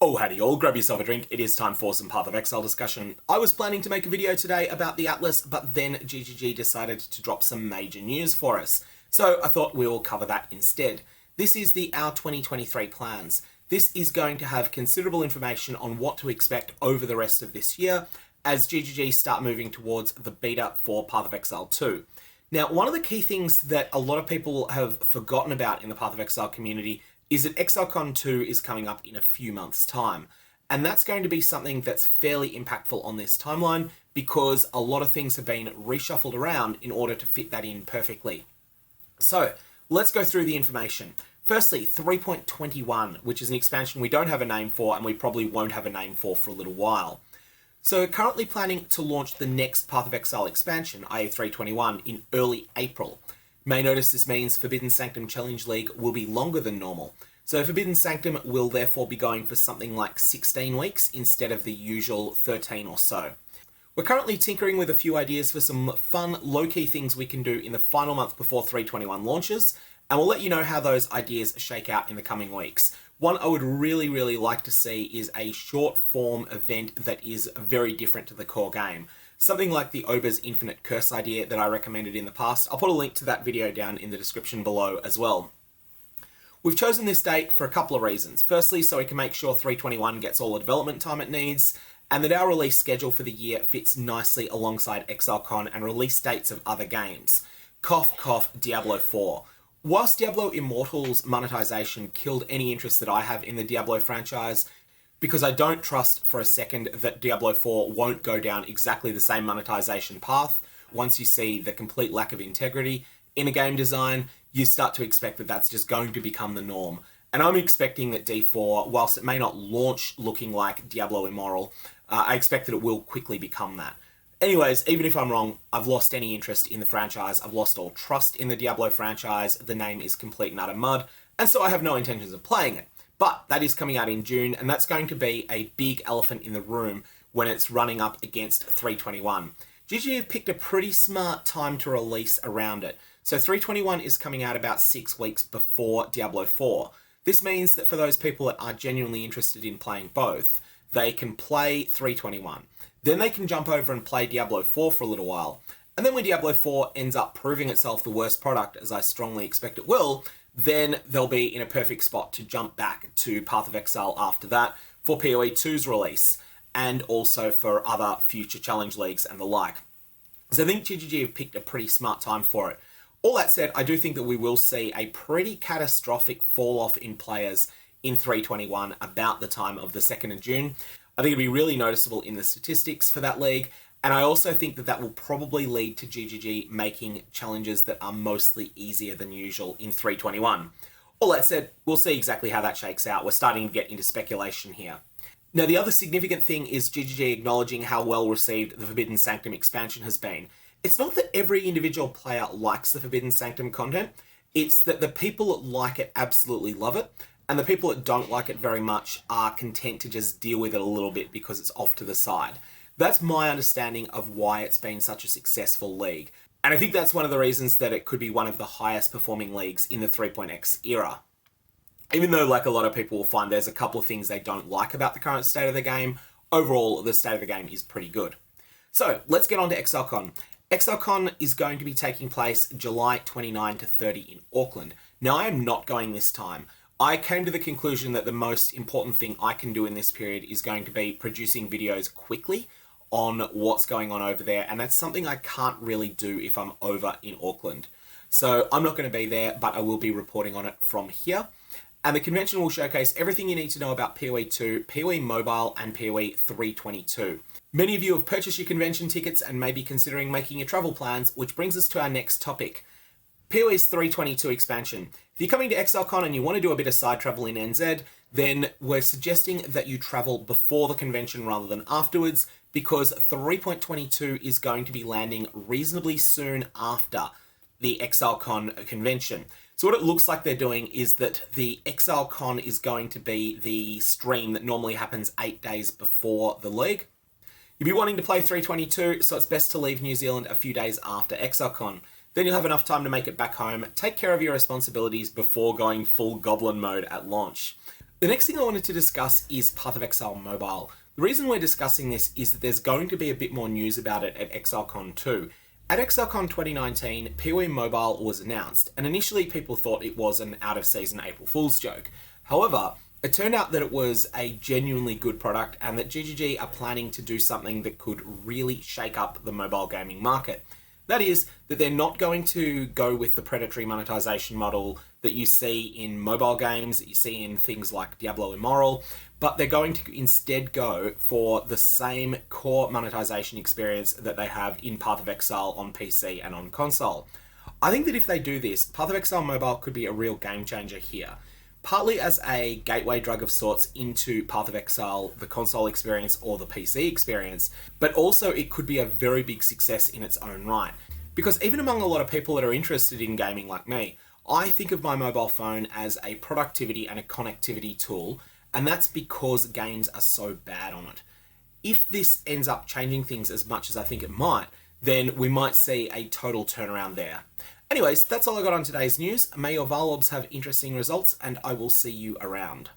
Oh, howdy all, grab yourself a drink. It is time for some Path of Exile discussion. I was planning to make a video today about the Atlas, but then GGG decided to drop some major news for us. So I thought we will cover that instead. This is the Our 2023 plans. This is going to have considerable information on what to expect over the rest of this year as GGG start moving towards the beta for Path of Exile 2. Now, one of the key things that a lot of people have forgotten about in the Path of Exile community is that ExileCon 2 is coming up in a few months' time. And that's going to be something that's fairly impactful on this timeline because a lot of things have been reshuffled around in order to fit that in perfectly. So let's go through the information. Firstly, 3.21, which is an expansion we don't have a name for and we probably won't have a name for a little while. So we're currently planning to launch the next Path of Exile expansion, i.e. 321, in early April. You may notice this means Forbidden Sanctum Challenge League will be longer than normal. So Forbidden Sanctum will therefore be going for something like 16 weeks instead of the usual 13 or so. We're currently tinkering with a few ideas for some fun, low-key things we can do in the final month before 321 launches, and we'll let you know how those ideas shake out in the coming weeks. One I would really like to see is a short-form event that is very different to the core game. Something like the Ober's Infinite Curse idea that I recommended in the past. I'll put a link to that video down in the description below as well. We've chosen this date for a couple of reasons. Firstly, so we can make sure 321 gets all the development time it needs, and that our release schedule for the year fits nicely alongside ExileCon and release dates of other games. Cough, cough, Diablo 4. Whilst Diablo Immortal's monetization killed any interest that I have in the Diablo franchise, because I don't trust for a second that Diablo 4 won't go down exactly the same monetization path. Once you see the complete lack of integrity in a game design, you start to expect that that's just going to become the norm. And I'm expecting that D4, whilst it may not launch looking like Diablo Immortal, I expect that it will quickly become that. Anyways, even if I'm wrong, I've lost any interest in the franchise. I've lost all trust in the Diablo franchise. The name is complete and utter mud, and so I have no intentions of playing it. But that is coming out in June, and that's going to be a big elephant in the room when it's running up against 321. GG have picked a pretty smart time to release around it. So 321 is coming out about 6 weeks before Diablo 4. This means that for those people that are genuinely interested in playing both, they can play 321. Then they can jump over and play Diablo 4 for a little while. And then when Diablo 4 ends up proving itself the worst product, as I strongly expect it will, then they'll be in a perfect spot to jump back to Path of Exile after that for PoE 2's release, and also for other future challenge leagues and the like. So I think GGG have picked a pretty smart time for it. All that said, I do think that we will see a pretty catastrophic fall-off in players in 321 about the time of the 2nd of June. I think it'll be really noticeable in the statistics for that league, and I also think that that will probably lead to GGG making challenges that are mostly easier than usual in 321. All that said, we'll see exactly how that shakes out. We're starting to get into speculation here. Now, the other significant thing is GGG acknowledging how well received the Forbidden Sanctum expansion has been. It's not that every individual player likes the Forbidden Sanctum content, it's that the people that like it absolutely love it, and the people that don't like it very much are content to just deal with it a little bit because it's off to the side. That's my understanding of why it's been such a successful league. And I think that's one of the reasons that it could be one of the highest performing leagues in the 3.x era. Even though, like a lot of people will find, there's a couple of things they don't like about the current state of the game, overall, the state of the game is pretty good. So, let's get on to ExileCon. ExileCon is going to be taking place July 29 to 30 in Auckland. Now, I am not going this time. I came to the conclusion that the most important thing I can do in this period is going to be producing videos quickly on what's going on over there, and that's something I can't really do if I'm over in Auckland. So I'm not going to be there, but I will be reporting on it from here. And the convention will showcase everything you need to know about PoE 2, PoE Mobile, and PoE 322. Many of you have purchased your convention tickets and may be considering making your travel plans, which brings us to our next topic. PoE's 322 expansion. If you're coming to ExileCon and you want to do a bit of side travel in NZ, then we're suggesting that you travel before the convention rather than afterwards, because 3.22 is going to be landing reasonably soon after the ExileCon convention. So what it looks like they're doing is that the ExileCon is going to be the stream that normally happens 8 days before the league. You'll be wanting to play 322, so it's best to leave New Zealand a few days after ExileCon. Then you'll have enough time to make it back home, take care of your responsibilities before going full goblin mode at launch. The next thing I wanted to discuss is Path of Exile Mobile. The reason we're discussing this is that there's going to be a bit more news about it at ExileCon 2. At ExileCon 2019, PoE Mobile was announced, and initially people thought it was an out-of-season April Fool's joke. However, it turned out that it was a genuinely good product and that GGG are planning to do something that could really shake up the mobile gaming market. That is, that they're not going to go with the predatory monetization model that you see in mobile games, that you see in things like Diablo Immortal, but they're going to instead go for the same core monetization experience that they have in Path of Exile on PC and on console. I think that if they do this, Path of Exile Mobile could be a real game changer here. Partly as a gateway drug of sorts into Path of Exile, the console experience or the PC experience, but also it could be a very big success in its own right. Because even among a lot of people that are interested in gaming like me, I think of my mobile phone as a productivity and a connectivity tool, and that's because games are so bad on it. If this ends up changing things as much as I think it might, then we might see a total turnaround there. Anyways, that's all I got on today's news. May your Valobs have interesting results, and I will see you around.